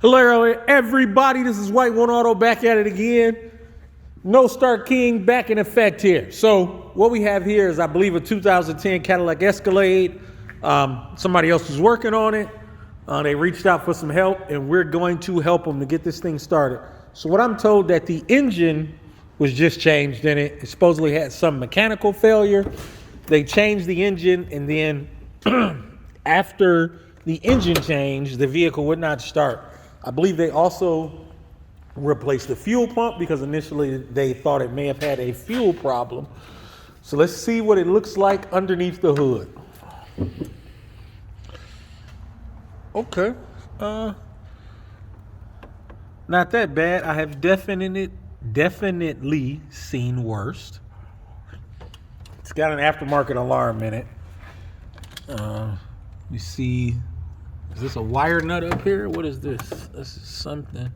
Hello, everybody. This is White One Auto back at it again. No Start King back in effect here. So what we have here is, I believe, a 2010 Cadillac Escalade. Somebody else was working on it. They reached out for some help, and we're going to help them to get this thing started. So what I'm told, that the engine was just changed in it. It supposedly had some mechanical failure. They changed the engine, and then after the engine change, the vehicle would not start. I believe they also replaced the fuel pump because initially they thought it may have had a fuel problem. So let's see what it looks like underneath the hood. Okay. Not that bad. I have definitely seen worse. It's got an aftermarket alarm in it. You see, is this a wire nut up here? What is this? This is something.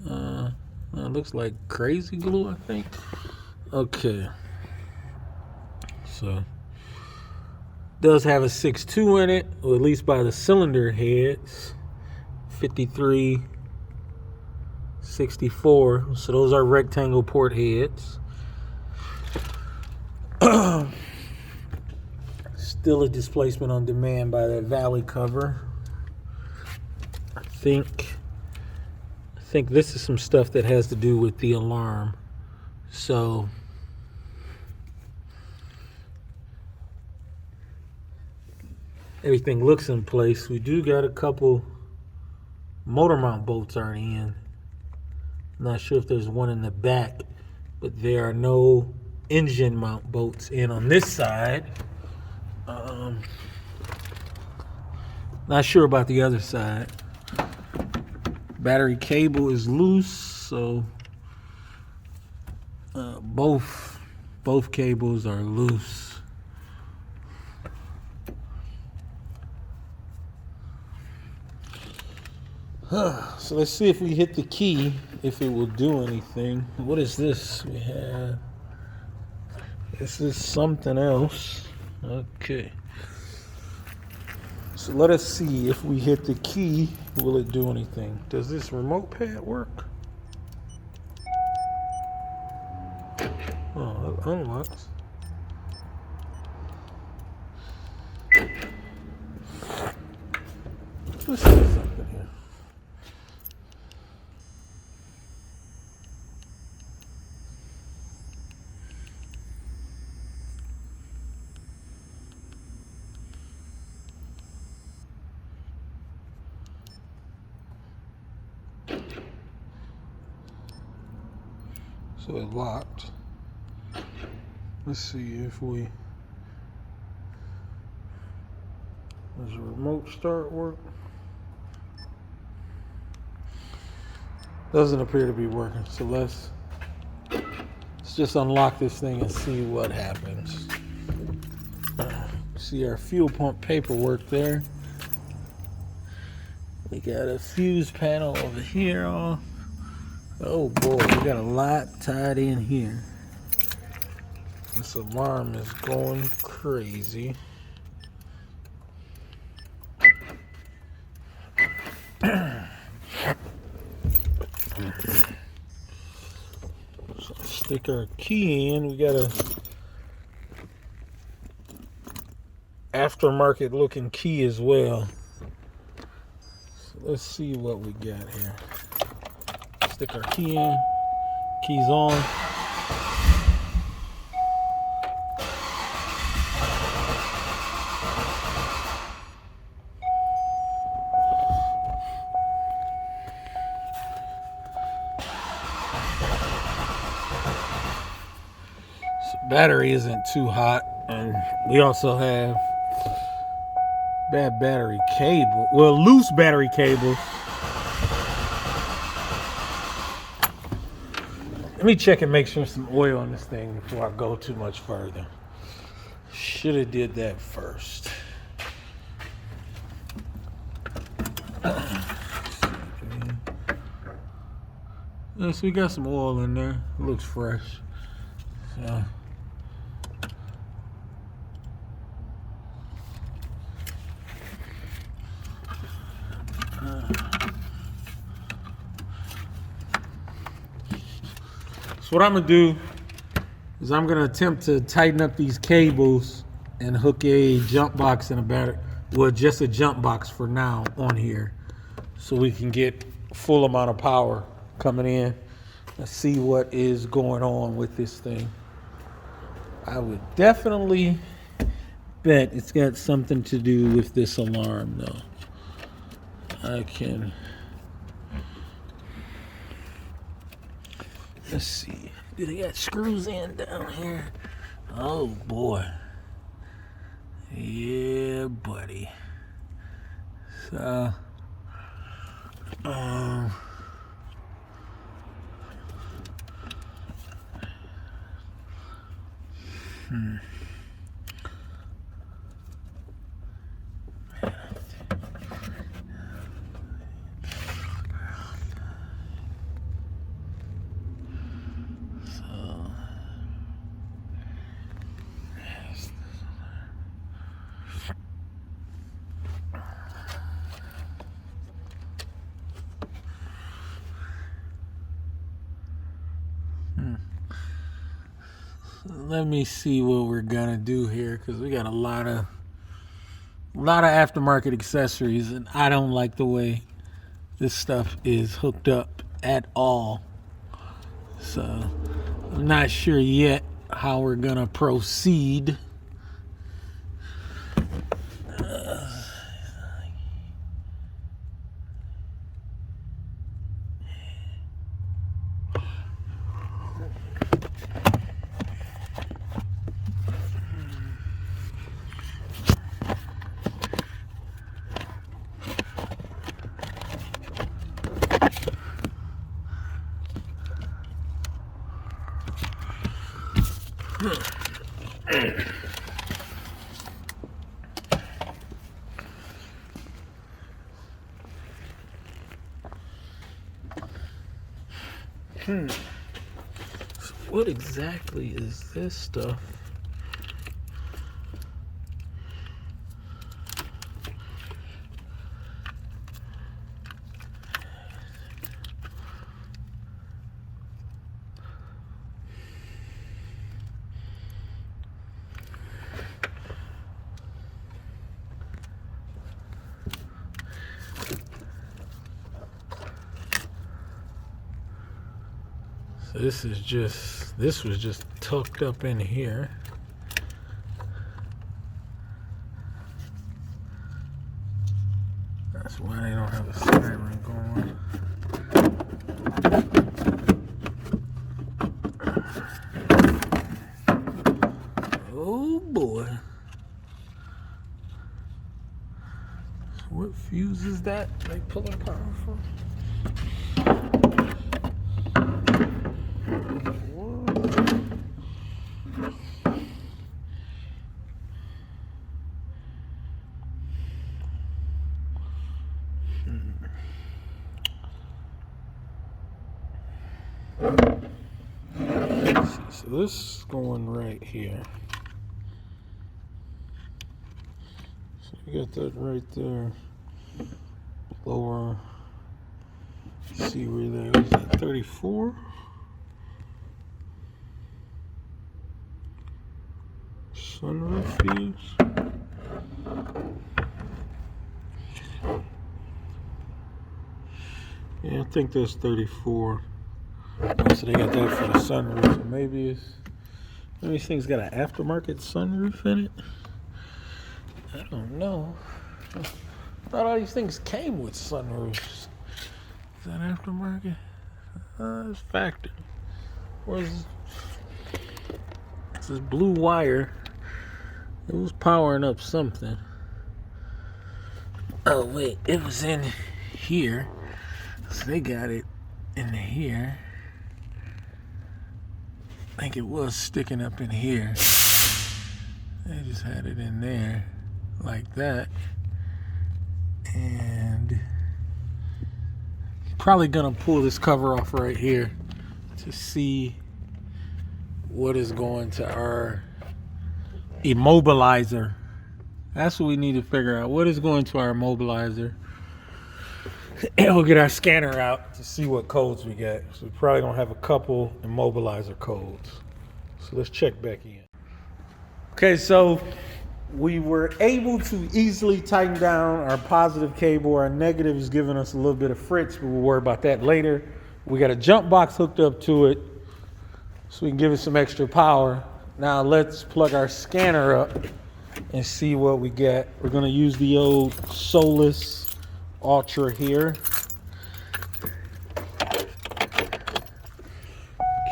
It looks like crazy glue, I think. Okay. So, does have a 6.2 in it, or at least by the cylinder heads. 53, 64. So those are rectangle port heads. Still a displacement on demand by that valley cover. I think this is some stuff that has to do with the alarm. So everything looks in place. We do got a couple motor mount bolts already in. Not sure if there's one in the back, but there are no engine mount bolts in on this side. Not sure about the other side. Battery cable is loose, so both cables are loose. So let's see if we hit the key, if it will do anything. What is this we have? This is something else. Okay. So let us see if we hit the key, will it do anything? Does this remote pad work? Oh, it unlocks. Let's see something here. So it locked. Let's see if we... Does the remote start work? Doesn't appear to be working. So let's just unlock this thing and see what happens. See our fuel pump paperwork there. We got a fuse panel over here off. Oh boy, we got a lot tied in here. This alarm is going crazy. So stick our key in. We got a aftermarket looking key as well. So let's see what we got here. Stick our key in, keys on. So battery isn't too hot, and we also have bad battery cable. Well, loose battery cables. Let me check and make sure some oil on this thing before I go too much further. Should have did that first. Yes, we got some oil in there. It looks fresh. So. So what I'm gonna do is I'm gonna attempt to tighten up these cables and hook a jump box and a battery. Well, just a jump box for now on here, so we can get full amount of power coming in. Let's see what is going on with this thing. I would definitely bet it's got something to do with this alarm, though. Let's see. Do they got screws in down here? Oh boy. Yeah, buddy. So, let me see what we're gonna do here, because we got a lot of aftermarket accessories, and I don't like the way this stuff is hooked up at all. So I'm not sure yet how we're gonna proceed. So what exactly is this stuff? This was just tucked up in here. That's why they don't have a siren going. Oh boy. What fuse is that they pulling power from? So this is going right here. So you got that right there. Lower. Let's see where that is. At 34. Sunroof fuse. Yeah, I think that's 34. So they got that for the sunroof. Maybe this thing's got an aftermarket sunroof in it. I don't know. I thought all these things came with sunroofs. Is that aftermarket? It's factory. Where's this blue wire? It was powering up something. Oh wait, it was in here. So they got it in here. I think it was sticking up in here. They just had it in there like that. And probably gonna pull this cover off right here to see what is going to our immobilizer. That's what we need to figure out. What is going to our immobilizer? And we'll get our scanner out to see what codes we got. So we're probably gonna have a couple immobilizer codes. So let's check back in. Okay, so we were able to easily tighten down our positive cable. Our negative is giving us a little bit of fritz, but we'll worry about that later. We got a jump box hooked up to it so we can give it some extra power. Now let's plug our scanner up and see what we get. We're gonna use the old Solus Ultra here.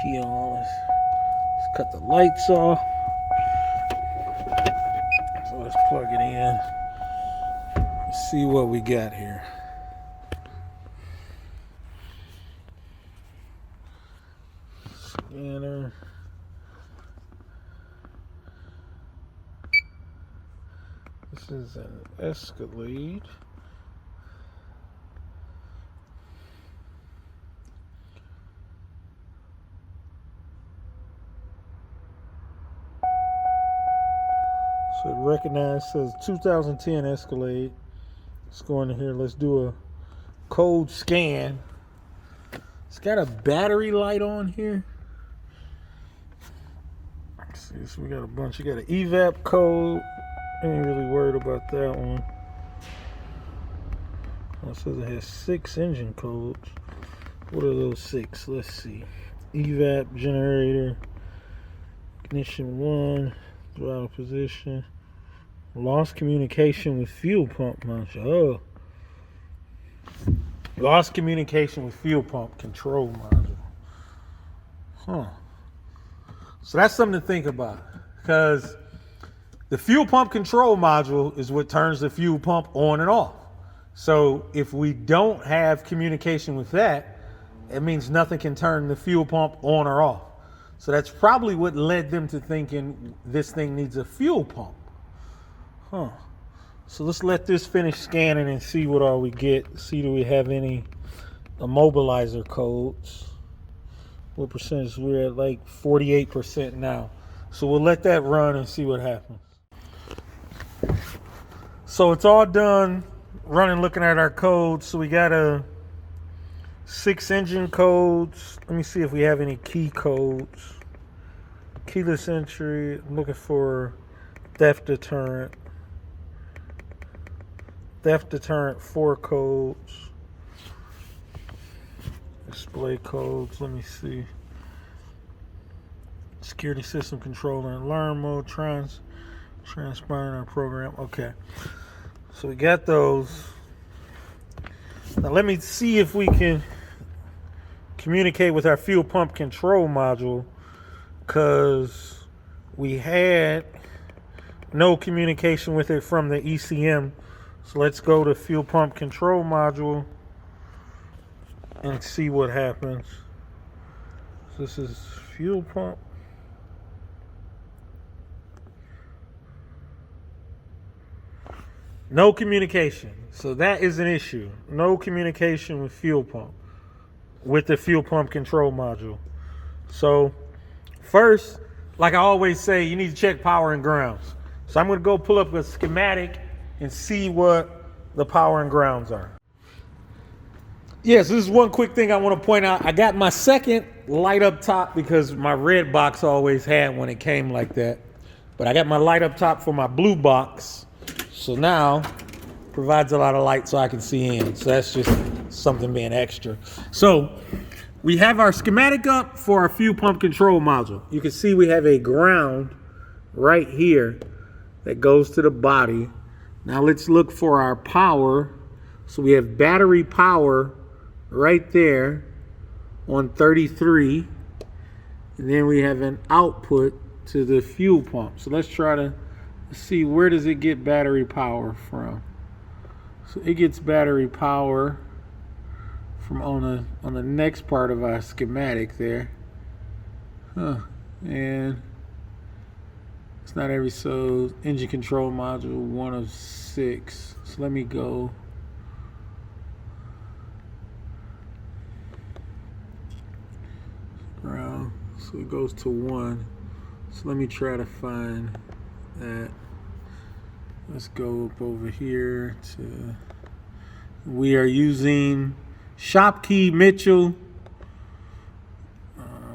Key on, let's cut the lights off. So let's plug it in. Let's see what we got here. Scanner. This is an Escalade. So it recognizes, says 2010 Escalade. Let's go in here. Let's do a code scan. It's got a battery light on here. Let's see, so we got a bunch. You got an evap code. Ain't really worried about that one. It says it has 6 engine codes. What are those 6? Let's see. Evap generator, ignition 1, throttle position, lost communication with fuel pump module. Oh, lost communication with fuel pump control module. Huh. So that's something to think about, because the fuel pump control module is what turns the fuel pump on and off. So if we don't have communication with that, it means nothing can turn the fuel pump on or off. So that's probably what led them to thinking this thing needs a fuel pump. Huh. So let's let this finish scanning and see what all we get. See, do we have any immobilizer codes? What percentage? We're at like 48% now. So we'll let that run and see what happens. So it's all done running, looking at our codes. So we got a 6 engine codes. Let me see if we have any key codes. Keyless entry. I'm looking for theft deterrent. Theft deterrent 4 codes. Display codes. Let me see. Security system controller and alarm mode. Transpiring our program. Okay. So we got those. Now let me see if we can communicate with our fuel pump control module, because we had no communication with it from the ECM. So let's go to fuel pump control module and see what happens. So this is fuel pump. No communication. So that is an issue. No communication with fuel pump, with the fuel pump control module. So first, like I always say, you need to check power and grounds. So I'm going to go pull up a schematic and see what the power and grounds are. Yes, this is one quick thing I want to point out. I got my second light up top because my red box always had when it came like that. But I got my light up top for my blue box. So now provides a lot of light so I can see in. So that's just something being extra. So we have our schematic up for our fuel pump control module. You can see we have a ground right here that goes to the body. Now let's look for our power. So we have battery power right there on 33. And then we have an output to the fuel pump. So let's try to see, where does it get battery power from? So it gets battery power from on the next part of our schematic there. And it's not every, so engine control module 1 of 6. So let me go. Ground. So it goes to 1. So let me try to find that. Let's go up over here to We are using Shopkey Mitchell.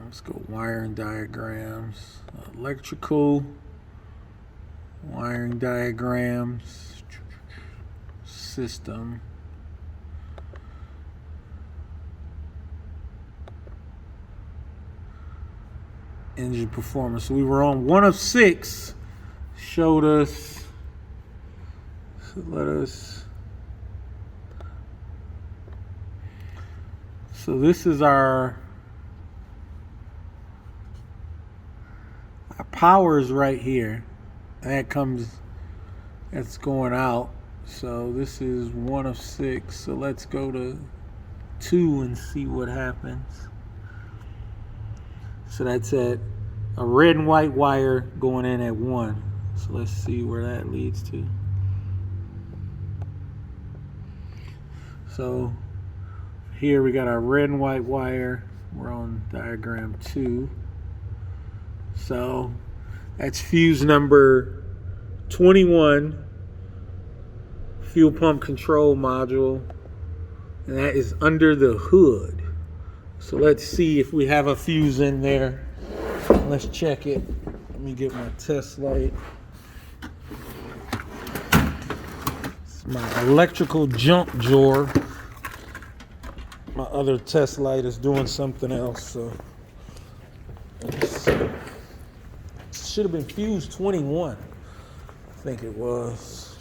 Let's go wiring diagrams. Electrical wiring diagrams. System. Engine performance. So we were on 1 of 6. Showed us. So this is our power is right here. That's going out. So this is 1 of 6. So let's go to 2 and see what happens. So that's at a red and white wire going in at 1. So let's see where that leads to. So here we got our red and white wire. We're on diagram 2. So that's fuse number 21, fuel pump control module, and that is under the hood. So let's see if we have a fuse in there. Let's check it. Let me get my test light. It's my electrical jump drawer. My other test light is doing something else, so should have been fuse 21. I think it was.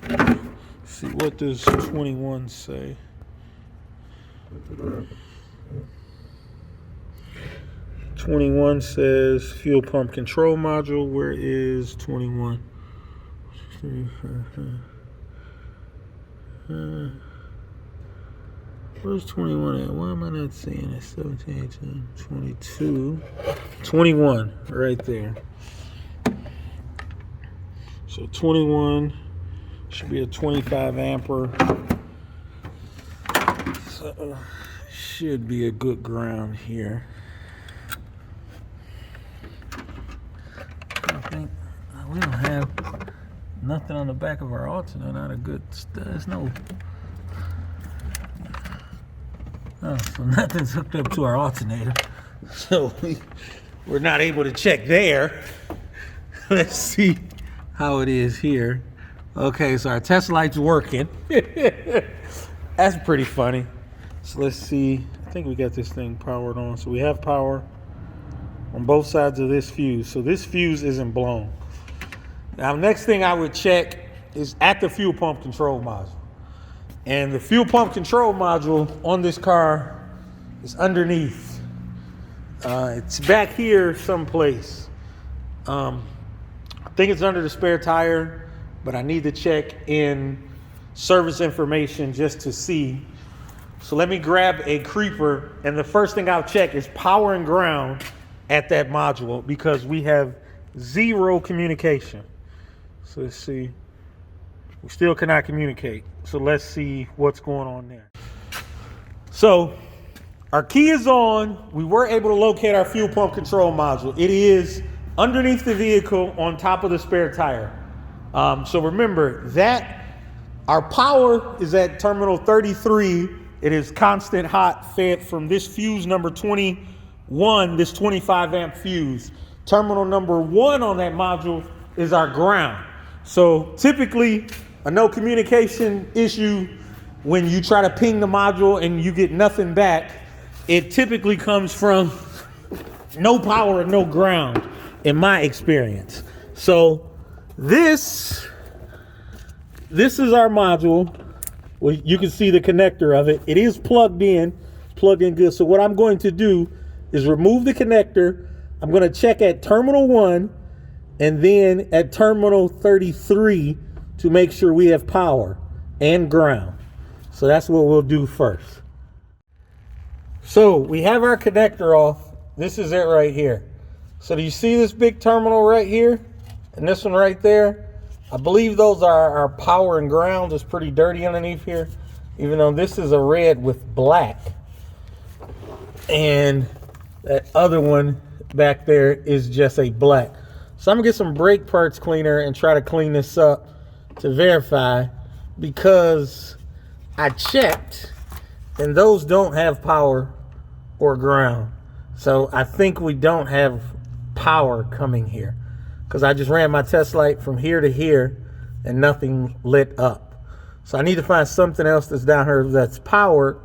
Let's see, what does 21 say? 21 says fuel pump control module. Where is 21? Where's 21 at? Why am I not seeing it? 17, 18, 22. 21 right there. So 21 should be a 25 ampere. So should be a good ground here. I think we don't have nothing on the back of our alternator. Not a good. There's no. Oh, so nothing's hooked up to our alternator. So we're not able to check there. Let's see how it is here. Okay, so our test light's working. That's pretty funny. So let's see. I think we got this thing powered on. So we have power on both sides of this fuse. So this fuse isn't blown. Now, next thing I would check is at the fuel pump control module. And the fuel pump control module on this car is underneath. It's back here someplace. I think it's under the spare tire, but I need to check in service information just to see. So let me grab a creeper, and the first thing I'll check is power and ground at that module because we have 0 communication. So let's see. We still cannot communicate. So let's see what's going on there. So our key is on. We were able to locate our fuel pump control module. It is underneath the vehicle on top of the spare tire. So remember that our power is at terminal 33. It is constant hot fed from this fuse number 21, this 25 amp fuse. Terminal number 1 on that module is our ground. So typically a no communication issue when you try to ping the module and you get nothing back, it typically comes from no power and no ground in my experience. So this is our module. Well, you can see the connector of it. It is plugged in good. So what I'm going to do is remove the connector. I'm going to check at terminal 1 and then at terminal 33 to make sure we have power and ground. So that's what we'll do first. So we have our connector off. This is it right here. So do you see this big terminal right here? And this one right there? I believe those are our power and ground. It's pretty dirty underneath here, even though this is a red with black. And that other one back there is just a black. So I'm gonna get some brake parts cleaner and try to clean this up to verify because I checked and those don't have power or ground. So I think we don't have power coming here, because I just ran my test light from here to here and nothing lit up. So I need to find something else that's down here that's powered,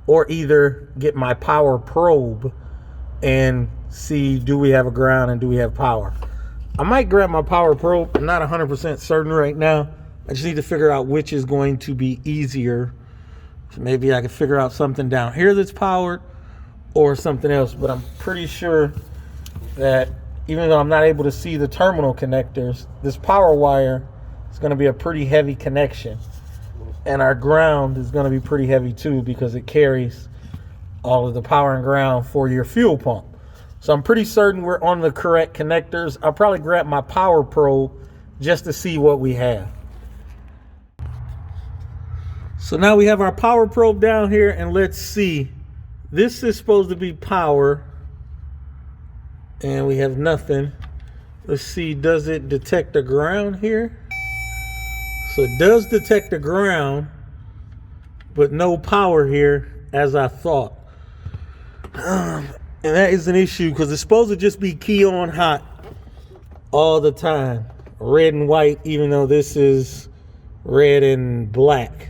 or either get my power probe and see, do we have a ground and do we have power. I might grab my power probe. I'm not 100% certain right now. I just need to figure out which is going to be easier. So maybe I can figure out something down here that's powered or something else, but I'm pretty sure that even though I'm not able to see the terminal connectors, this power wire is going to be a pretty heavy connection, and our ground is going to be pretty heavy too, because it carries all of the power and ground for your fuel pump. So I'm pretty certain we're on the correct connectors. I'll probably grab my power probe just to see what we have. So now we have our power probe down here, and let's see. This is supposed to be power, and we have nothing. Let's see, does it detect the ground here? So it does detect the ground, but no power here, as I thought. And that is an issue, because it's supposed to just be key on hot all the time. Red and white, even though this is red and black.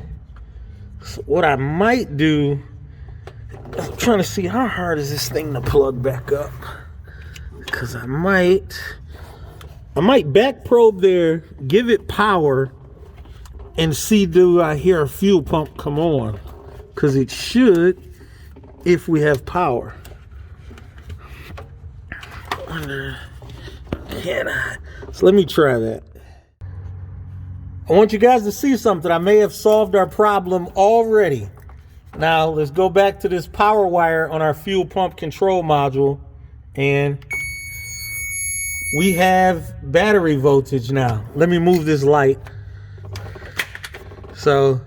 So what I might do, I'm trying to see how hard is this thing to plug back up. Because I might back probe there, give it power, and see, do I hear a fuel pump come on? Because it should, if we have power. Can I? So let me try that. I want you guys to see something. I may have solved our problem already. Now let's go back to this power wire on our fuel pump control module, and we have battery voltage now. Let me move this light. So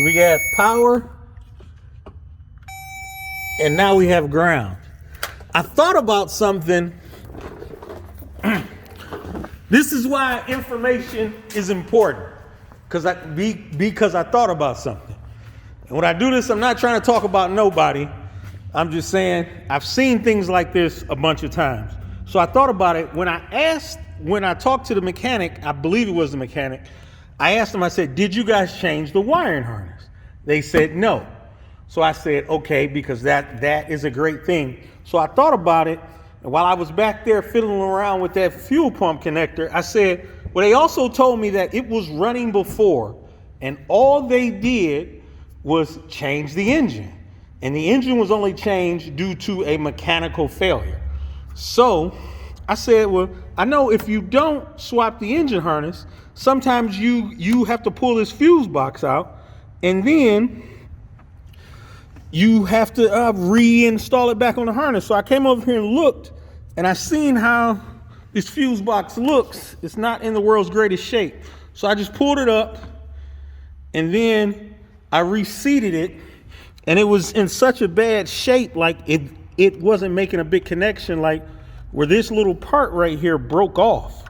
we got power, and now we have ground. I thought about something. This is why information is important, because I thought about something. And when I do this, I'm not trying to talk about nobody. I'm just saying I've seen things like this a bunch of times. So I thought about it when I talked to the mechanic. I believe it was the mechanic. I asked him, I said, did you guys change the wiring harness? They said no. So I said, okay, because that is a great thing. So I thought about it, and while I was back there fiddling around with that fuel pump connector, I said, well, they also told me that it was running before, and all they did was change the engine. And the engine was only changed due to a mechanical failure. So I said, well, I know if you don't swap the engine harness, sometimes you have to pull this fuse box out, and then you have to reinstall it back on the harness. So I came over here and looked, and I seen how this fuse box looks. It's not in the world's greatest shape. So I just pulled it up, and then I reseated it, and it was in such a bad shape, like it wasn't making a big connection, like where this little part right here broke off.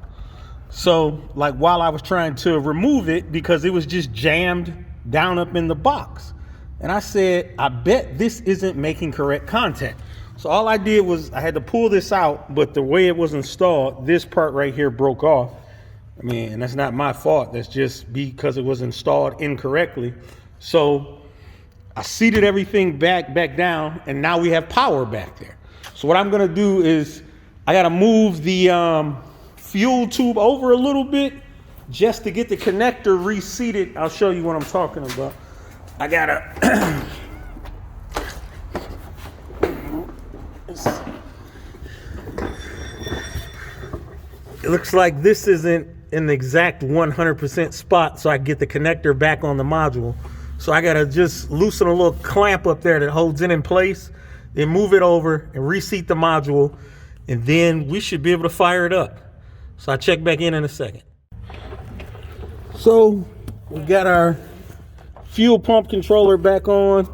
So like while I was trying to remove it, because it was just jammed down up in the box. And I said, I bet this isn't making correct contact. So all I did was I had to pull this out, but the way it was installed, this part right here broke off. I mean, and that's not my fault. That's just because it was installed incorrectly. So I seated everything back down, and now we have power back there. So what I'm gonna do is I gotta move the fuel tube over a little bit just to get the connector reseated. I'll show you what I'm talking about. I gotta it looks like this isn't in the exact 100% spot, so I get the connector back on the module. So I gotta just loosen a little clamp up there that holds it in place, then move it over and reseat the module, and then we should be able to fire it up. So I'll check back in a second. So we got our fuel pump controller back on.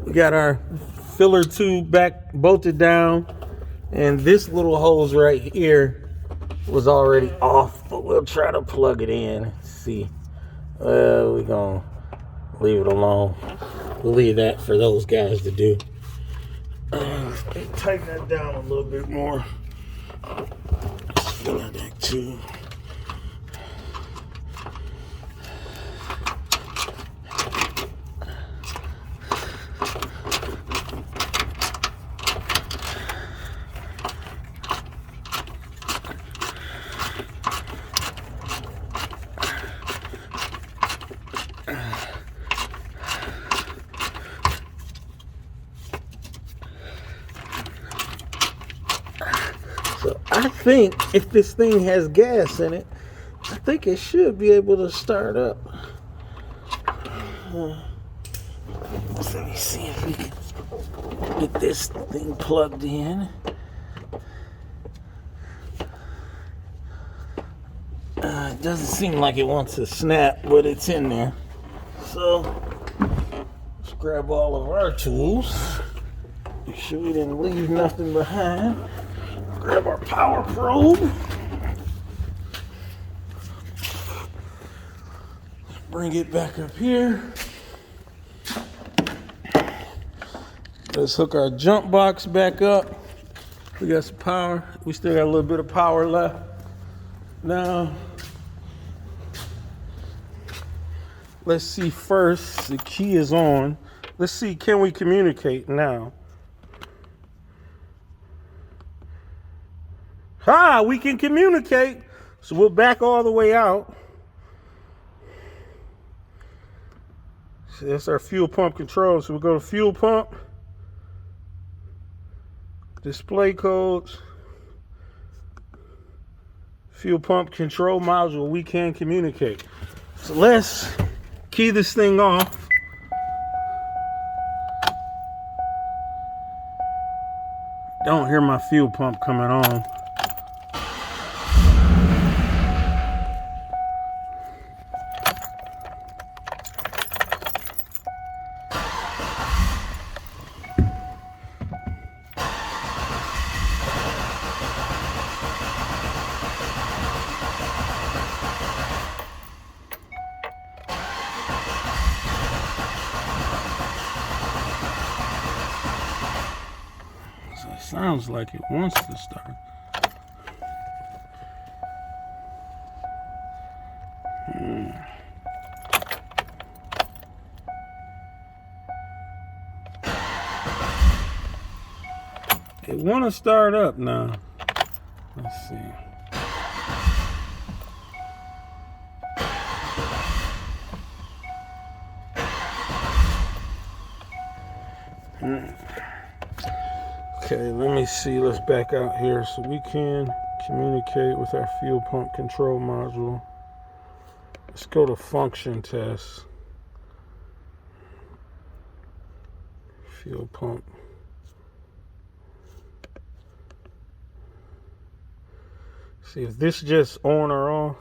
We got our filler tube back bolted down, and this little hose right here was already off, but we'll try to plug it in. See. We're gonna leave it alone. We'll leave that for those guys to do. Tighten that down a little bit more. Fill that back too. So I think if this thing has gas in it, I think it should be able to start up. So let me see if we can get this thing plugged in. It doesn't seem like it wants to snap, but it's in there. So let's grab all of our tools. Make sure we didn't leave nothing behind. Grab our power probe. Bring it back up here. Let's hook our jump box back up. We got some power. We still got a little bit of power left. Now, let's see first. The key is on. Let's see, can we communicate now? We can communicate. So we'll back all the way out. So that's our fuel pump control. So we'll go to fuel pump, display codes, fuel pump control module. We can communicate. So let's key this thing off. Don't hear my fuel pump coming on. Sounds like it wants to start. It want to start up now. Let's see. Okay, let me see. Let's back out here so we can communicate with our fuel pump control module. Let's go to function test. Fuel pump. See if this just on or off.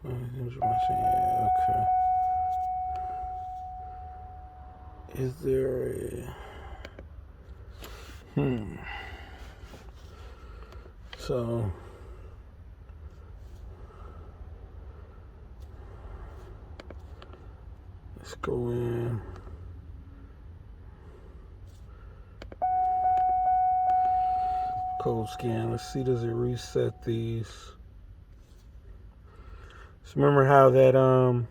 Yeah, okay. Is there a so let's go in. Code scan. Let's see, does it reset these? So remember how that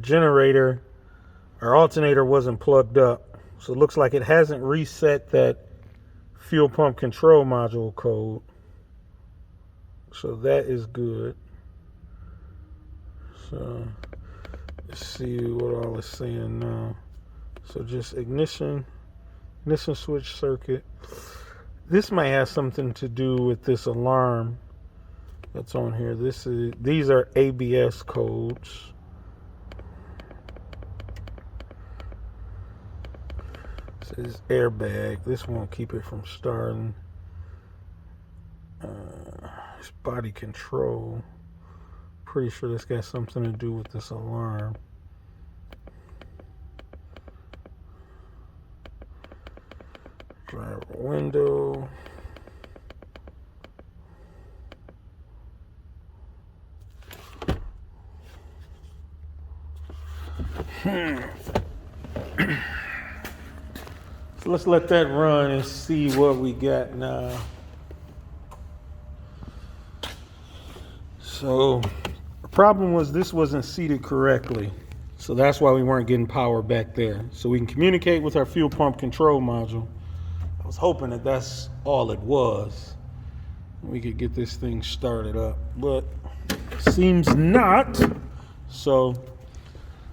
generator or alternator wasn't plugged up. So it looks like it hasn't reset that fuel pump control module code. So that is good. So let's see what all it's saying now. So just ignition switch circuit. This might have something to do with this alarm that's on here. These are ABS codes. This airbag. This won't keep it from starting. It's body control. Pretty sure this got something to do with this alarm. Driver window. So let's let that run and see what we got now. So the problem was this wasn't seated correctly. So that's why we weren't getting power back there. So we can communicate with our fuel pump control module. I was hoping that that's all it was. We could get this thing started up, but seems not. So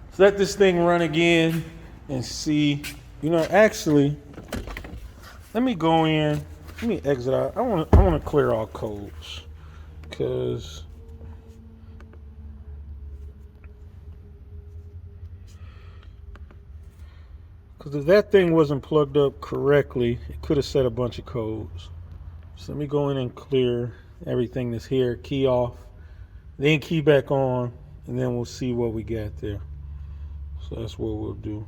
let's let this thing run again and see. You know, actually, let me go in. Let me exit out. I want to clear all codes because if that thing wasn't plugged up correctly, it could have set a bunch of codes. So let me go in and clear everything that's here, key off, then key back on, and then we'll see what we got there. So that's what we'll do.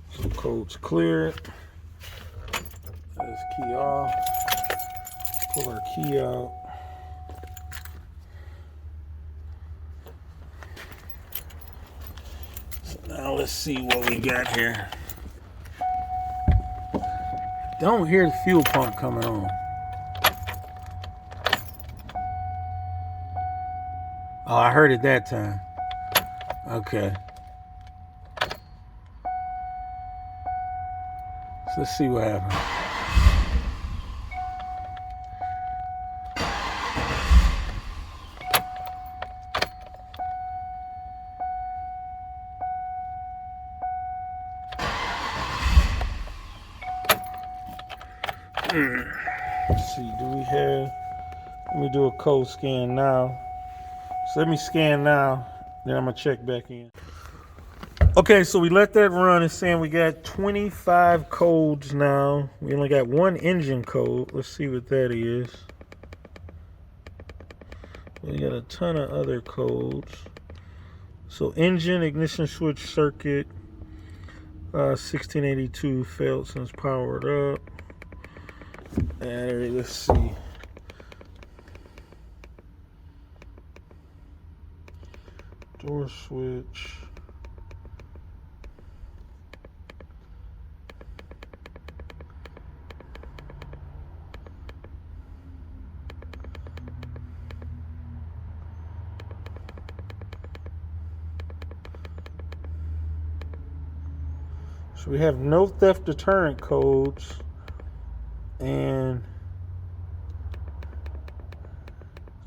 So code's cleared. Let's key off. Pull our key out. So now let's see what we got here. Don't hear the fuel pump coming on. Oh, I heard it that time. Okay. So let's see what happens. Let's see, do we have, let me do a code scan now. So let me scan now, then I'm gonna check back in. Okay, so we let that run. It's saying we got 25 codes now. We only got one engine code. Let's see what that is. We got a ton of other codes. So engine, ignition switch circuit, 1682 failed since powered up. Battery, let's see. Door switch. So we have no theft deterrent codes and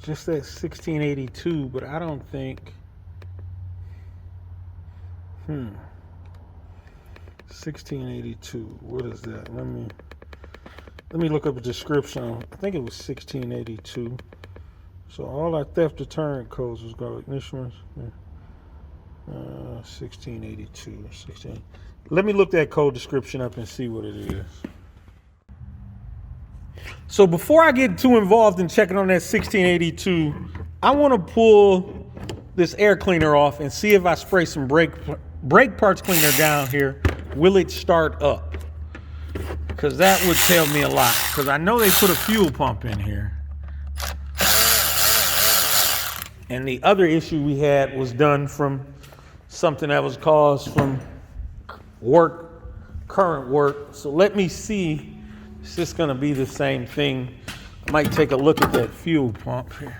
just that 1682, but I don't think 1682, what is that? Let me look up a description. I think it was 1682. So all our theft deterrent codes was going ignition. 1682. 16. Let me look that code description up and see what it is. So before I get too involved in checking on that 1682, I want to pull this air cleaner off and see if I spray some brake parts cleaner down here, will it start up? Because that would tell me a lot, because I know they put a fuel pump in here. And the other issue we had was done from something that was caused from current work. So let me see. Is this going to be the same thing? I might take a look at that fuel pump here.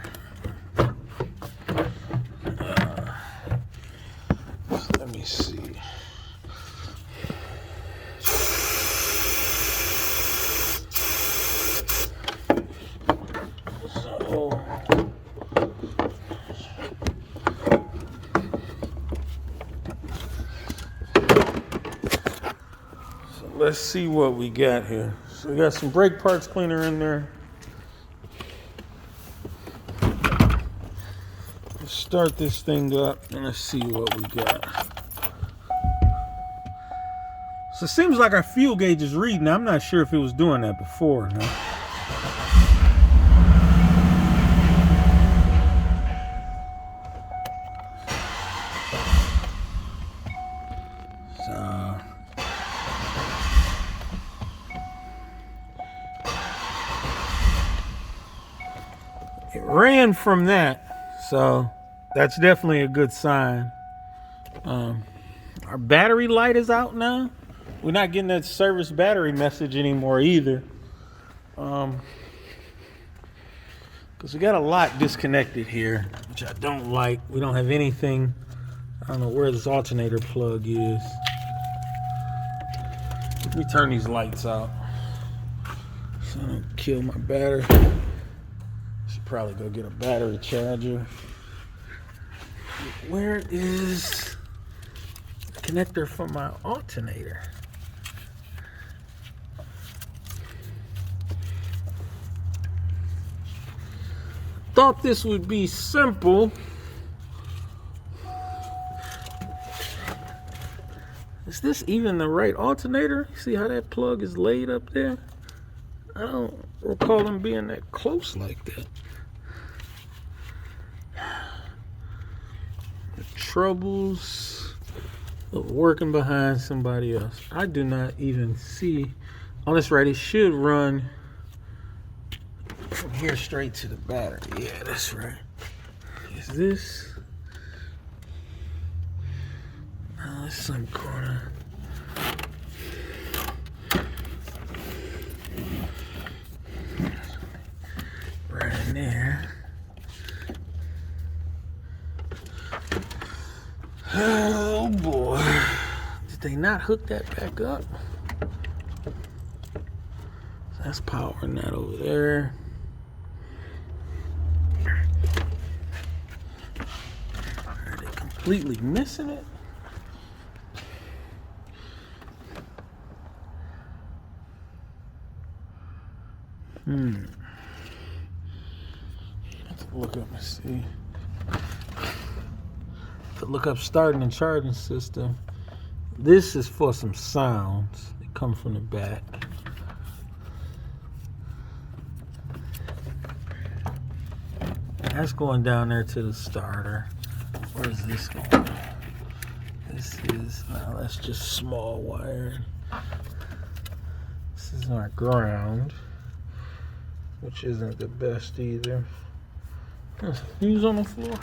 Let me see. So let's see what we got here. So we got some brake parts cleaner in there. Let's start this thing up and let's see what we got. So it seems like our fuel gauge is reading. I'm not sure if it was doing that before. No? ran from that, so that's definitely a good sign. Our battery light is out now. We're not getting that service battery message anymore either. Because we got a lot disconnected here, which I don't like. We don't have anything. I don't know where this alternator plug is. Let me turn these lights out so I don't kill my battery. Should probably go get a battery charger. Where is the connector for my alternator? Thought this would be simple. Is this even the right alternator? See how that plug is laid up there? I don't recall them being that close like that. The troubles of working behind somebody else. I do not even see. Oh, that's right. It should run from here straight to the battery. Yeah, that's right. Is this? Oh, it's some corner. Right in there. Oh boy. Did they not hook that back up? That's powering that over there. Are they completely missing it? Let's look up and see. Look up starting and charging system. This is for some sounds. They come from the back. That's going down there to the starter. Where's this going? This is, no, that's just small wiring. This is our ground, which isn't the best either. There's a fuse on the floor.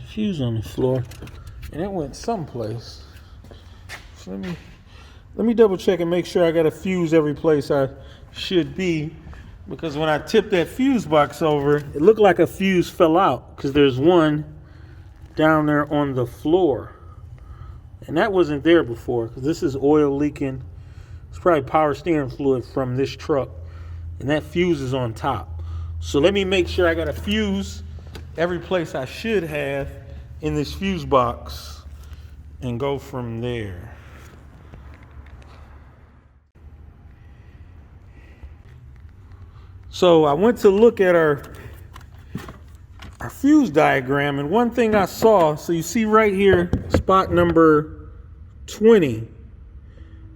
Fuse on the floor, and it went someplace. So let me double check and make sure I got a fuse every place I should be, because when I tipped that fuse box over, it looked like a fuse fell out because there's one down there on the floor, and that wasn't there before because this is oil leaking. It's probably power steering fluid from this truck, and that fuse is on top. So let me make sure I got a fuse every place I should have in this fuse box and go from there. So I went to look at our fuse diagram, and one thing I saw, so you see right here, spot number 20.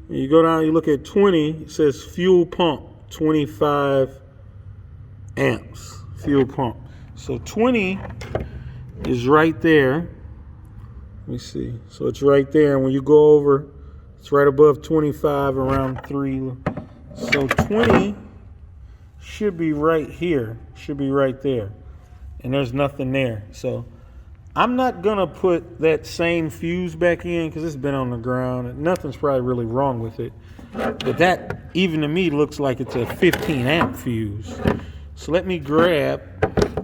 You go down, you look at 20, it says fuel pump, 25 amps, fuel pump. So 20 is right there. Let me see. So it's right there. And when you go over, it's right above 25, around 3. So 20 should be right here. Should be right there. And there's nothing there. So I'm not going to put that same fuse back in because it's been on the ground. Nothing's probably really wrong with it. But that, even to me, looks like it's a 15 amp fuse. So let me grab,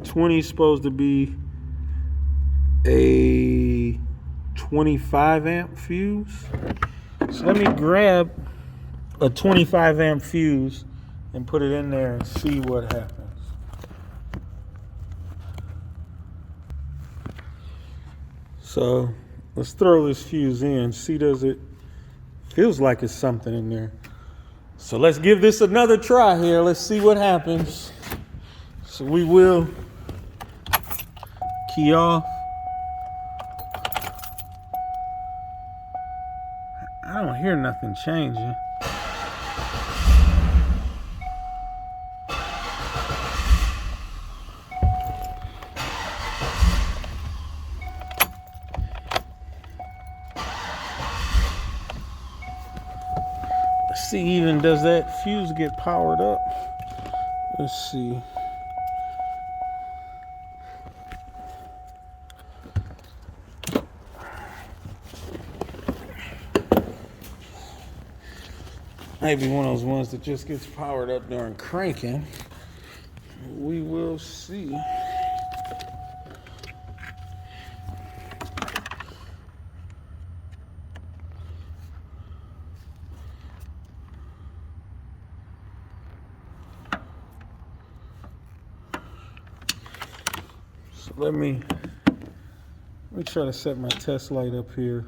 20 is supposed to be a 25 amp fuse. So let me grab a 25 amp fuse and put it in there and see what happens. So let's throw this fuse in, see, does it, feels like it's something in there. So let's give this another try here. Let's see what happens. So we will key off. I don't hear nothing changing. Let's see, even does that fuse get powered up? Let's see. Maybe one of those ones that just gets powered up during cranking. We will see. So let me try to set my test light up here.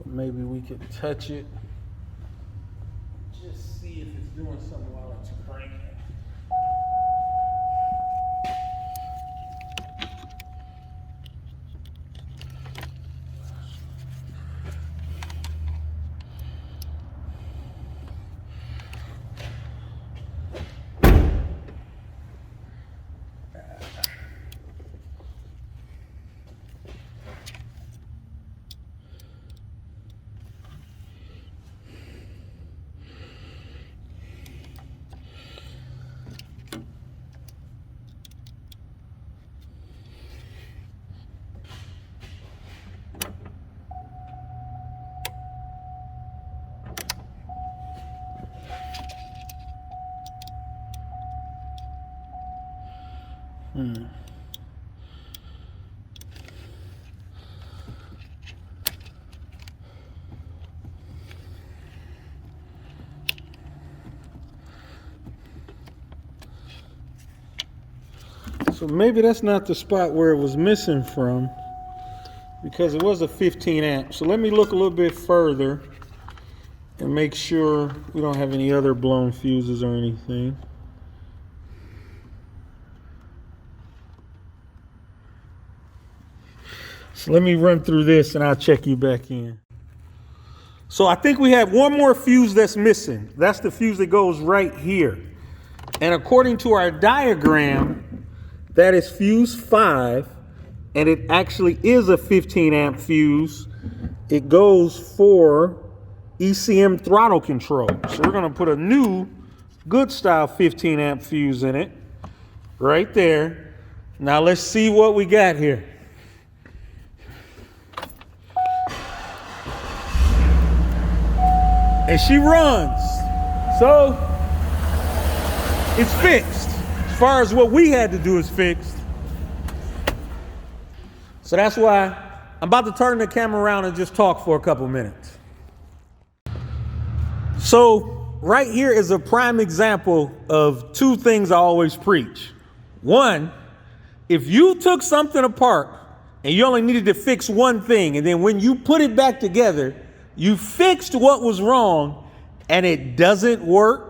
Maybe we could touch it. Just see if it's doing something while it's cranking. So maybe that's not the spot where it was missing from, because it was a 15 amp. So let me look a little bit further and make sure we don't have any other blown fuses or anything. So let me run through this and I'll check you back in. So I think we have one more fuse that's missing. That's the fuse that goes right here. And according to our diagram, that is fuse 5, and it actually is a 15 amp fuse. It goes for ECM throttle control. So we're gonna put a new good style 15 amp fuse in it, right there. Now let's see what we got here. And she runs. So it's fixed. As far as what we had to do is fixed. So that's why I'm about to turn the camera around and just talk for a couple minutes. So right here is a prime example of two things I always preach. One, if you took something apart and you only needed to fix one thing, and then when you put it back together, you fixed what was wrong and it doesn't work,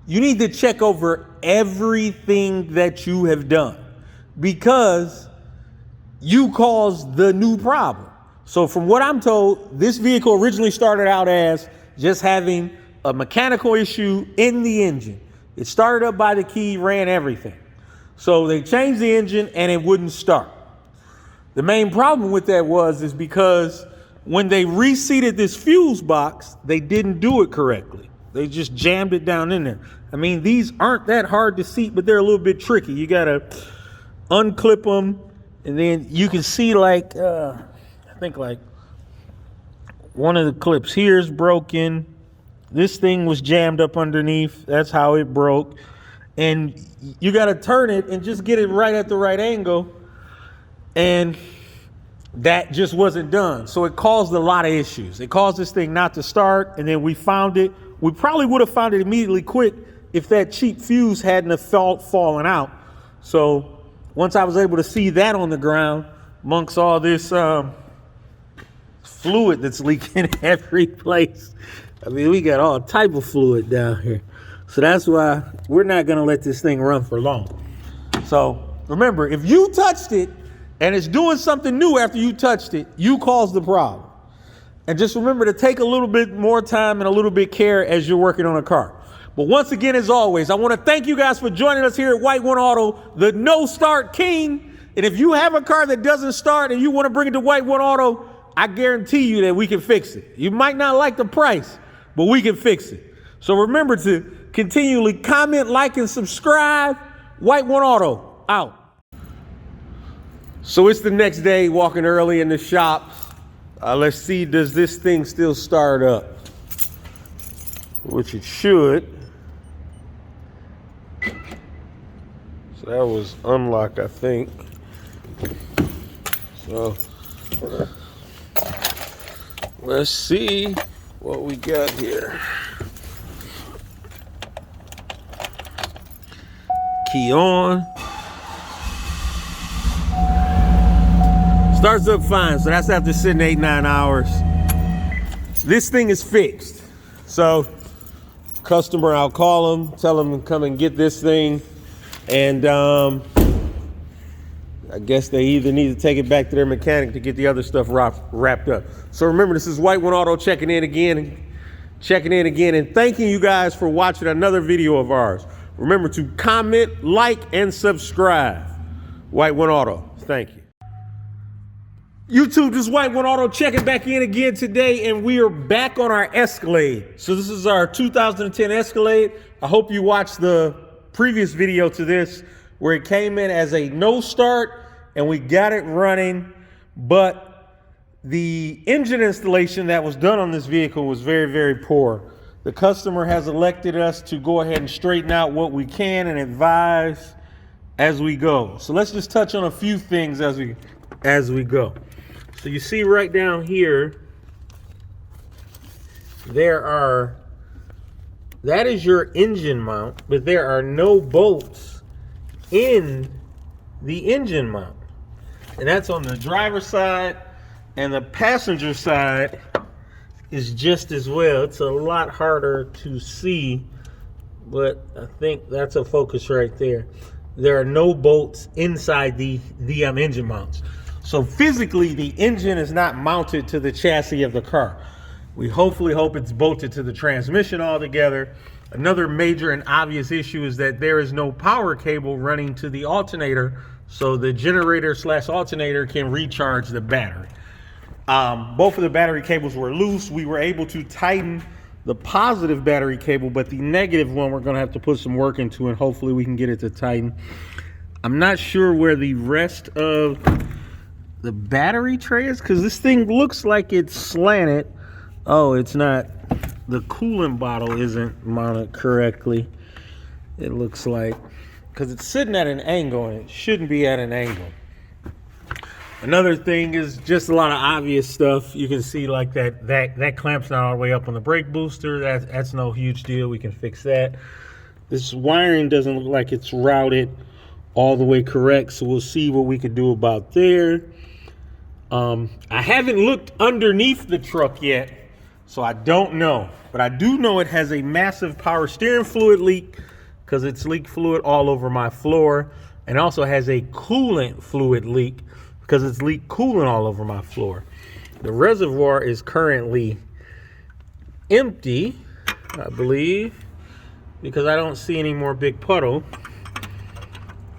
you need to check over everything that you have done, because you caused the new problem. So from what I'm told, this vehicle originally started out as just having a mechanical issue in the engine. It started up by the key, ran everything. So they changed the engine and it wouldn't start. The main problem with that is because when they reseated this fuse box, they didn't do it correctly. They just jammed it down in there. I mean, these aren't that hard to seat, but they're a little bit tricky. You gotta unclip them, and then you can see like, I think like one of the clips here is broken. This thing was jammed up underneath. That's how it broke. And you gotta turn it and just get it right at the right angle. And that just wasn't done. So it caused a lot of issues. It caused this thing not to start, and then we found it. We probably would have found it immediately quick if that cheap fuse hadn't have fallen out. So once I was able to see that on the ground, amongst all this fluid that's leaking every place, I mean, we got all type of fluid down here. So that's why we're not gonna let this thing run for long. So remember, if you touched it and it's doing something new after you touched it, you caused the problem. And just remember to take a little bit more time and a little bit care as you're working on a car. But once again, as always, I want to thank you guys for joining us here at White One Auto, the No Start King. And if you have a car that doesn't start and you want to bring it to White One Auto, I guarantee you that we can fix it. You might not like the price, but we can fix it. So remember to continually comment, like, and subscribe. White One Auto, out. So it's the next day, walking early in the shop. Let's see, does this thing still start up? Which it should. So that was unlock, I think. So let's see what we got here. Key on. Starts up fine, so that's after sitting 8-9 hours. This thing is fixed. So customer, I'll call them, tell them to come and get this thing. And I guess they either need to take it back to their mechanic to get the other stuff wrapped up. So remember, this is White One Auto checking in again and thanking you guys for watching another video of ours. Remember to comment, like, and subscribe. White One Auto, thank you. YouTube, this is White One Auto checking back in again today, and we are back on our Escalade. So this is our 2010 Escalade. I hope you watched the previous video to this where it came in as a no start and we got it running, but the engine installation that was done on this vehicle was very, very poor. The customer has elected us to go ahead and straighten out what we can and advise as we go. So let's just touch on a few things as we go. So you see right down here, that is your engine mount, but there are no bolts in the engine mount. And that's on the driver's side, and the passenger side is just as well. It's a lot harder to see, but I think that's a focus right there. There are no bolts inside the engine mounts. So physically, the engine is not mounted to the chassis of the car. We hopefully hope it's bolted to the transmission altogether. Another major and obvious issue is that there is no power cable running to the alternator, so the generator / alternator can recharge the battery. Both of the battery cables were loose. We were able to tighten the positive battery cable, but the negative one we're gonna have to put some work into, and hopefully we can get it to tighten. I'm not sure where the rest of the battery tray is, because this thing looks like it's slanted. Oh, it's not. The coolant bottle isn't mounted correctly. It looks like, because it's sitting at an angle and it shouldn't be at an angle. Another thing is just a lot of obvious stuff. You can see like that clamp's not all the way up on the brake booster. That's no huge deal. We can fix that. This wiring doesn't look like it's routed all the way correct, so we'll see what we can do about there. I haven't looked underneath the truck yet, so I don't know. But I do know it has a massive power steering fluid leak, because it's leaked fluid all over my floor, and also has a coolant fluid leak because it's leaked coolant all over my floor. The reservoir is currently empty, I believe, because I don't see any more big puddle.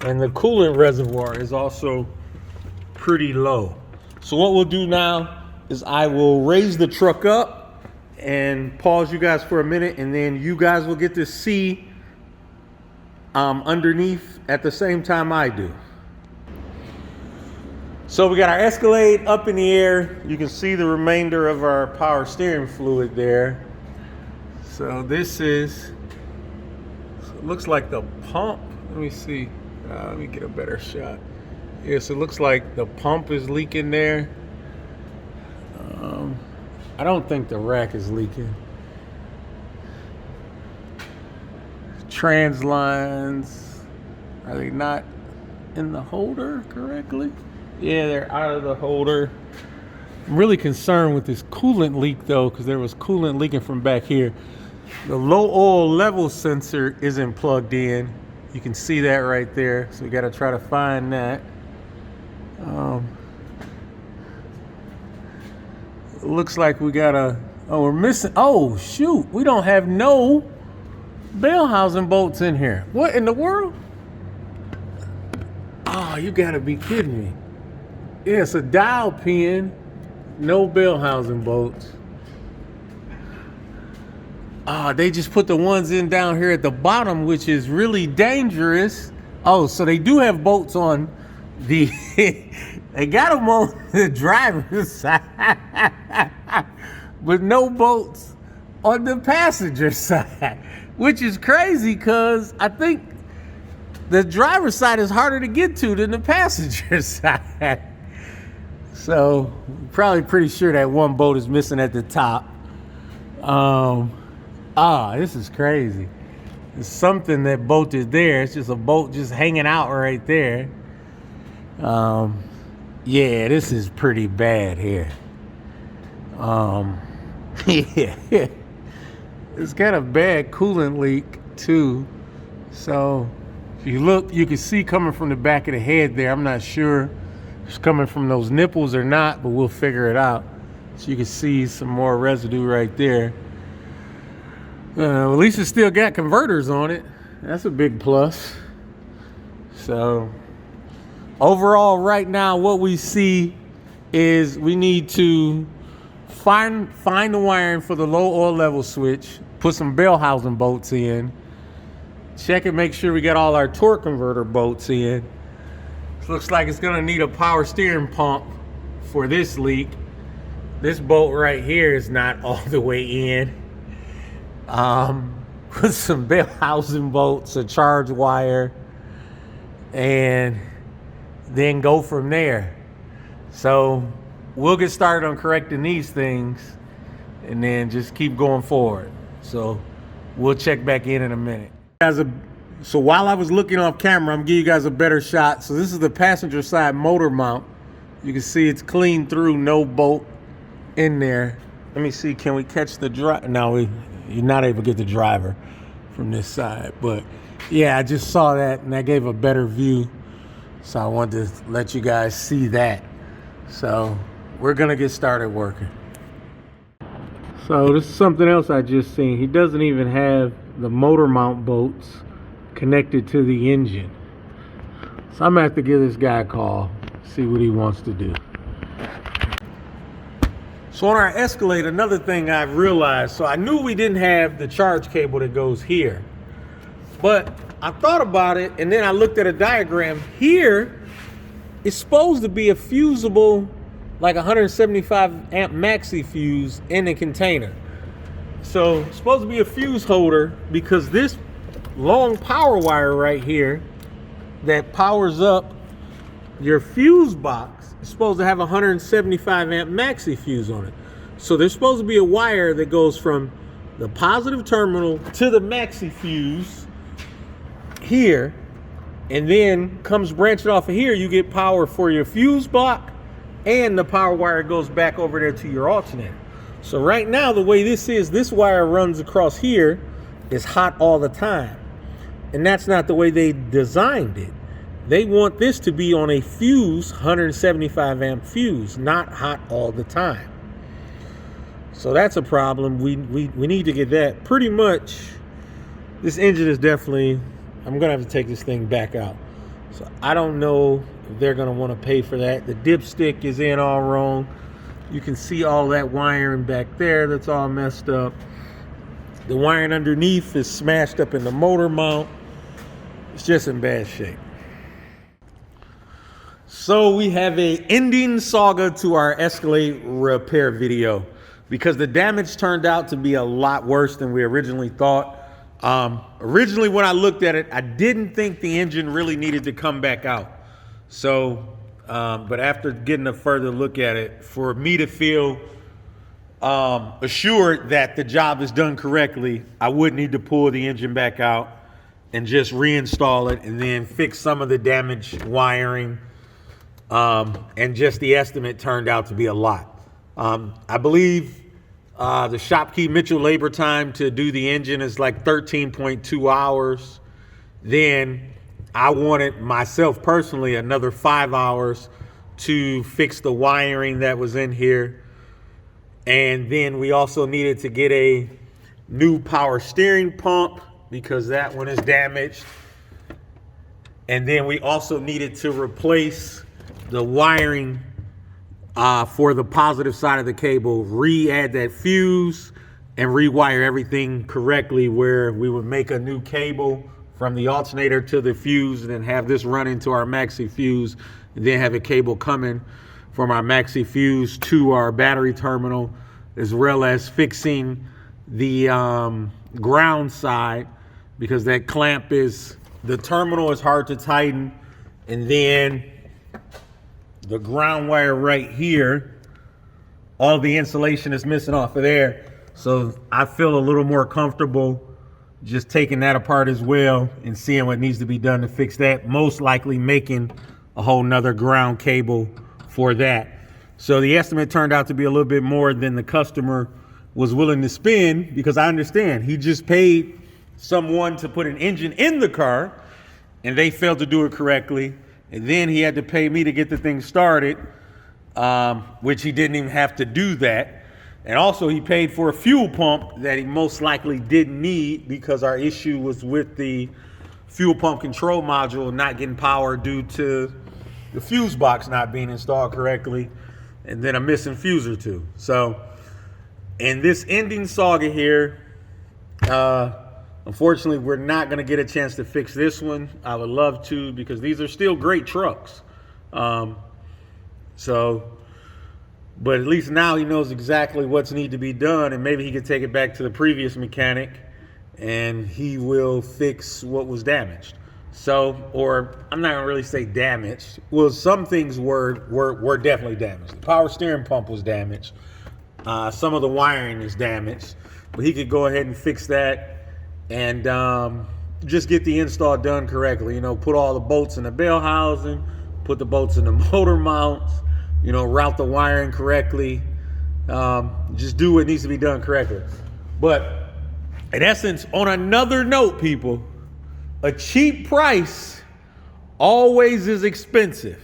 And the coolant reservoir is also pretty low. So what we'll do now is I will raise the truck up and pause you guys for a minute, and then you guys will get to see underneath at the same time I do. So we got our Escalade up in the air. You can see the remainder of our power steering fluid there. So this is, so it looks like the pump. Let me see. Let me get a better shot. Yes, it looks like the pump is leaking there. I don't think the rack is leaking. Trans lines, are they not in the holder correctly? Yeah, they're out of the holder. I'm really concerned with this coolant leak though, because there was coolant leaking from back here. The low oil level sensor isn't plugged in. You can see that right there. So we got to try to find that. It looks like we got we're missing, oh shoot, we don't have no bell housing bolts in here. What in the world? Oh, you gotta be kidding me. Yeah, it's a dial pin, no bell housing bolts. They just put the ones in down here at the bottom, which is really dangerous. Oh, so they do have bolts on the, they got them on the driver's side, but no bolts on the passenger side, which is crazy because I think the driver's side is harder to get to than the passenger side. So probably pretty sure that one bolt is missing at the top. This is crazy. It's something that bolted there. It's just a bolt just hanging out right there. Yeah, this is pretty bad here. Yeah, it's got a bad coolant leak too. So if you look, you can see coming from the back of the head there. I'm not sure if it's coming from those nipples or not, but we'll figure it out. So you can see some more residue right there. At least it's still got converters on it. That's a big plus. So overall, right now, what we see is we need to find the wiring for the low oil level switch, put some bell housing bolts in, check and make sure we got all our torque converter bolts in. It looks like it's gonna need a power steering pump for this leak. This bolt right here is not all the way in. Put some bell housing bolts, a charge wire, and then go from there. So we'll get started on correcting these things and then just keep going forward. So we'll check back in a minute. So while I was looking off camera, I'm giving you guys a better shot. So this is the passenger side motor mount. You can see it's clean through, no bolt in there. Let me see, can we catch the driver? No, you're not able to get the driver from this side. But yeah, I just saw that and that gave a better view. So I wanted to let you guys see that. So we're gonna get started working. So this is something else I just seen. He doesn't even have the motor mount bolts connected to the engine. So I'm gonna have to give this guy a call, see what he wants to do. So on our Escalade, another thing I've realized, so I knew we didn't have the charge cable that goes here, but I thought about it and then I looked at a diagram. Here, it's supposed to be a fusible, like 175 amp maxi fuse in the container. So it's supposed to be a fuse holder because this long power wire right here that powers up your fuse box is supposed to have a 175 amp maxi fuse on it. So there's supposed to be a wire that goes from the positive terminal to the maxi fuse here, and then comes branching off of here. You get power for your fuse block, and the power wire goes back over there to your alternator. So right now, the way this is, this wire runs across here, is hot all the time. And that's not the way they designed it. They want this to be on a fuse, 175 amp fuse, not hot all the time. So that's a problem. We need to get that. Pretty much, this engine is definitely, I'm gonna have to take this thing back out. So I don't know if they're gonna wanna pay for that. The dipstick is in all wrong. You can see all that wiring back there that's all messed up. The wiring underneath is smashed up in the motor mount. It's just in bad shape. So we have a ending saga to our Escalade repair video because the damage turned out to be a lot worse than we originally thought. Originally when I looked at it, I didn't think the engine really needed to come back out. So, but after getting a further look at it, for me to feel assured that the job is done correctly, I would need to pull the engine back out and just reinstall it and then fix some of the damaged wiring. And just the estimate turned out to be a lot. I believe the Shopkeep Mitchell labor time to do the engine is like 13.2 hours. Then I wanted myself personally another 5 hours to fix the wiring that was in here. And then we also needed to get a new power steering pump because that one is damaged. And then we also needed to replace the wiring for the positive side of the cable, re-add that fuse and rewire everything correctly where we would make a new cable from the alternator to the fuse, and then have this run into our maxi fuse, and then have a cable coming from our maxi fuse to our battery terminal, as well as fixing the ground side, because that clamp is, the terminal is hard to tighten, and then the ground wire right here, all the insulation is missing off of there. So I feel a little more comfortable just taking that apart as well and seeing what needs to be done to fix that, most likely making a whole nother ground cable for that. So the estimate turned out to be a little bit more than the customer was willing to spend, because I understand he just paid someone to put an engine in the car and they failed to do it correctly. And then he had to pay me to get the thing started, which he didn't even have to do that. And also he paid for a fuel pump that he most likely didn't need, because our issue was with the fuel pump control module not getting power due to the fuse box not being installed correctly, and then a missing fuse or two. So in this ending saga here, unfortunately, we're not going to get a chance to fix this one. I would love to, because these are still great trucks. But at least now he knows exactly what's need to be done, and maybe he could take it back to the previous mechanic and he will fix what was damaged. So, or I'm not gonna really say damaged. Well, some things were definitely damaged. The power steering pump was damaged. Some of the wiring is damaged, but he could go ahead and fix that and just get the install done correctly. You know, put all the bolts in the bell housing, put the bolts in the motor mounts, you know, route the wiring correctly, just do what needs to be done correctly. But in essence, on another note, people, a cheap price always is expensive.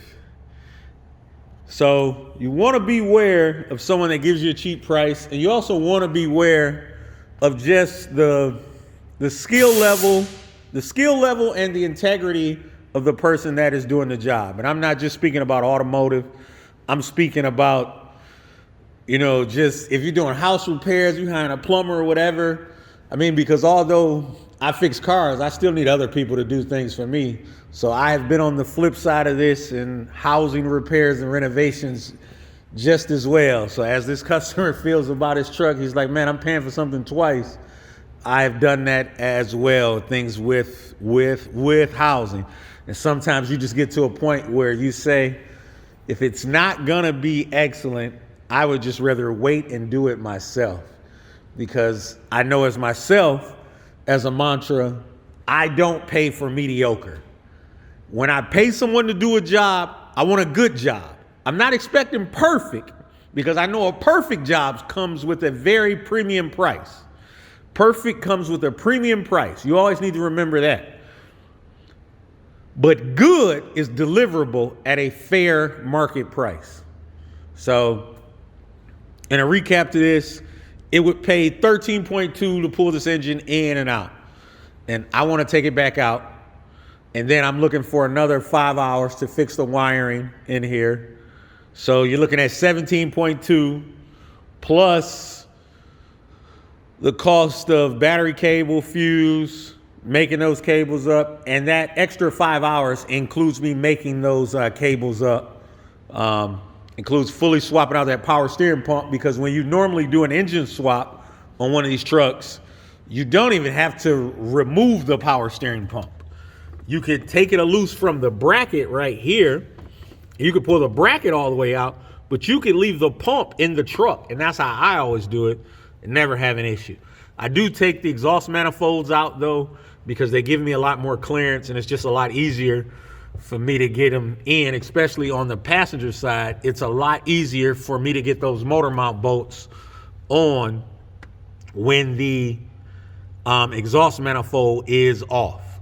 So you want to beware of someone that gives you a cheap price, and you also want to beware of just the skill level and the integrity of the person that is doing the job. And I'm not just speaking about automotive. I'm speaking about, you know, just if you're doing house repairs, you're hiring a plumber or whatever. I mean, because although I fix cars, I still need other people to do things for me. So I have been on the flip side of this in housing repairs and renovations just as well. So as this customer feels about his truck, he's like, man, I'm paying for something twice. I have done that as well, things with housing. And sometimes you just get to a point where you say, if it's not gonna be excellent, I would just rather wait and do it myself, because I know as myself, as a mantra, I don't pay for mediocre. When I pay someone to do a job, I want a good job. I'm not expecting perfect, because I know a perfect job comes with a very premium price. Perfect comes with a premium price. You always need to remember that. But good is deliverable at a fair market price. So, in a recap to this, it would pay $13.2 to pull this engine in and out. And I want to take it back out. And then I'm looking for another 5 hours to fix the wiring in here. So you're looking at $17.2 plus the cost of battery cable, fuse, making those cables up, and that extra 5 hours includes me making those cables up. Includes fully swapping out that power steering pump, because when you normally do an engine swap on one of these trucks, you don't even have to remove the power steering pump. You could take it loose from the bracket right here. You could pull the bracket all the way out, but you could leave the pump in the truck, and that's how I always do it and never have an issue. I do take the exhaust manifolds out though, because they give me a lot more clearance, and it's just a lot easier for me to get them in, especially on the passenger side. It's a lot easier for me to get those motor mount bolts on when the exhaust manifold is off.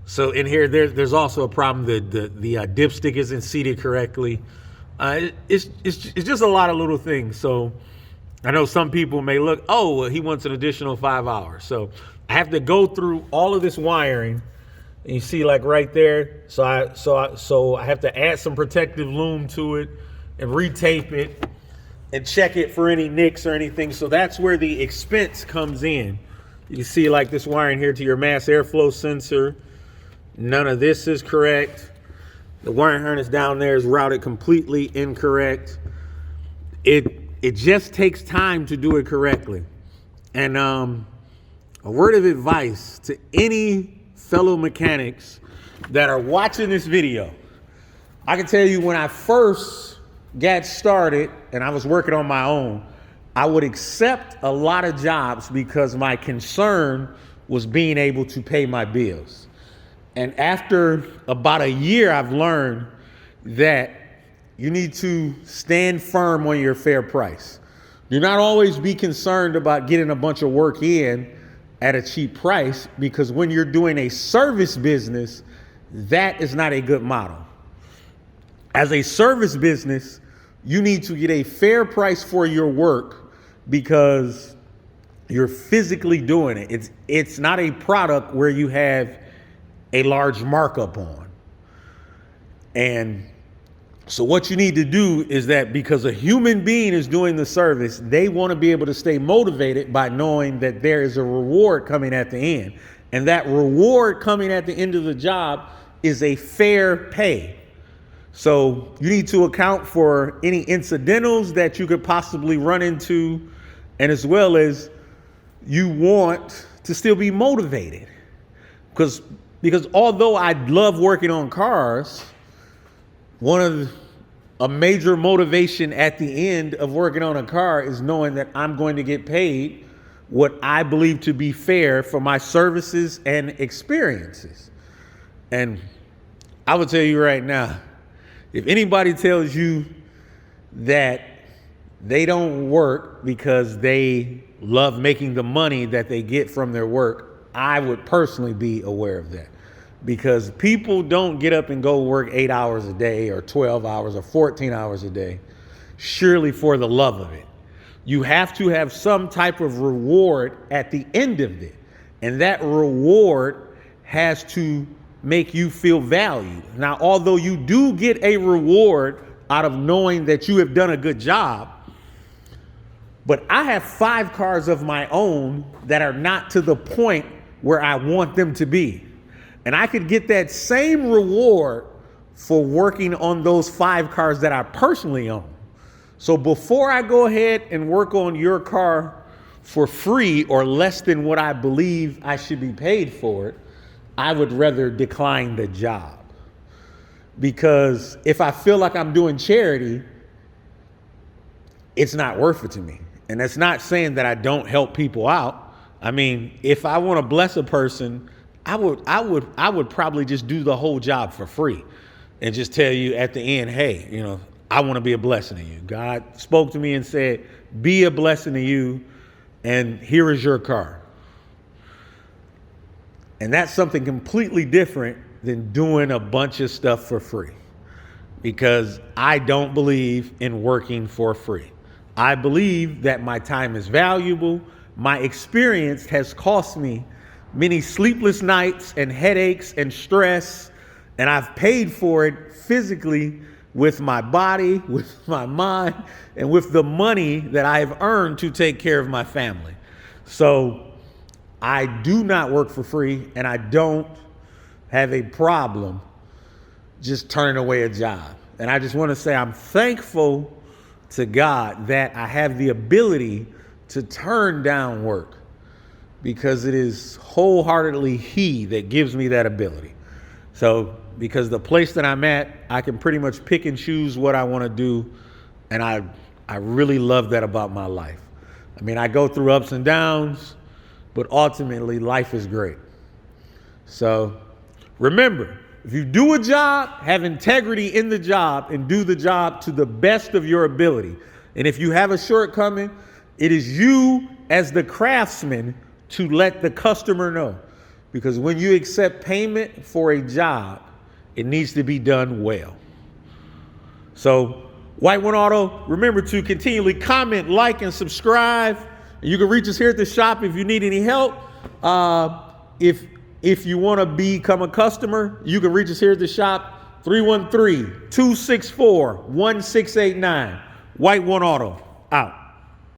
So in here, there's also a problem that the dipstick isn't seated correctly. It's just a lot of little things. So I know some people may look, oh, well, he wants an additional 5 hours. So I have to go through all of this wiring, and you see like right there. So I have to add some protective loom to it and retape it and check it for any nicks or anything. So that's where the expense comes in. You see like this wiring here to your mass airflow sensor. None of this is correct. The wiring harness down there is routed completely incorrect. It just takes time to do it correctly. And a word of advice to any fellow mechanics that are watching this video. I can tell you when I first got started and I was working on my own, I would accept a lot of jobs because my concern was being able to pay my bills. And after about a year, I've learned that you need to stand firm on your fair price. Do not always be concerned about getting a bunch of work in at a cheap price, because when you're doing a service business, that is not a good model. As a service business, you need to get a fair price for your work because you're physically doing it. It's not a product where you have a large markup on. And so what you need to do is that because a human being is doing the service, they want to be able to stay motivated by knowing that there is a reward coming at the end. And that reward coming at the end of the job is a fair pay. So you need to account for any incidentals that you could possibly run into, and as well as you want to still be motivated. Because although I love working on cars, a major motivation at the end of working on a car is knowing that I'm going to get paid what I believe to be fair for my services and experiences. And I would tell you right now, if anybody tells you that they don't work because they love making the money that they get from their work, I would personally be aware of that. Because people don't get up and go work 8 hours a day or 12 hours or 14 hours a day, surely for the love of it. You have to have some type of reward at the end of it. And that reward has to make you feel valued. Now, although you do get a reward out of knowing that you have done a good job, but I have 5 cars of my own that are not to the point where I want them to be. And I could get that same reward for working on those 5 cars that I personally own. So before I go ahead and work on your car for free or less than what I believe I should be paid for it, I would rather decline the job. Because if I feel like I'm doing charity, it's not worth it to me. And that's not saying that I don't help people out. I mean, if I want to bless a person, I would probably just do the whole job for free and just tell you at the end, hey, I want to be a blessing to you. God spoke to me and said, be a blessing to you, and here is your car. And that's something completely different than doing a bunch of stuff for free, because I don't believe in working for free. I believe that my time is valuable. My experience has cost me many sleepless nights and headaches and stress, and I've paid for it physically with my body, with my mind, and with the money that I have earned to take care of my family. So I do not work for free, and I don't have a problem just turning away a job. And I just want to say I'm thankful to God that I have the ability to turn down work, because it is wholeheartly He that gives me that ability. So because the place that I'm at, I can pretty much pick and choose what I want to do, and I really love that about my life. I mean, I go through ups and downs, but ultimately life is great. So remember, if you do a job, have integrity in the job and do the job to the best of your ability. And if you have a shortcoming, it is you as the craftsman to let the customer know. Because when you accept payment for a job, it needs to be done well. So White One Auto, remember to continually comment, like, and subscribe. You can reach us here at the shop if you need any help. If you want to become a customer, you can reach us here at the shop, 313-264-1689. White One Auto, out.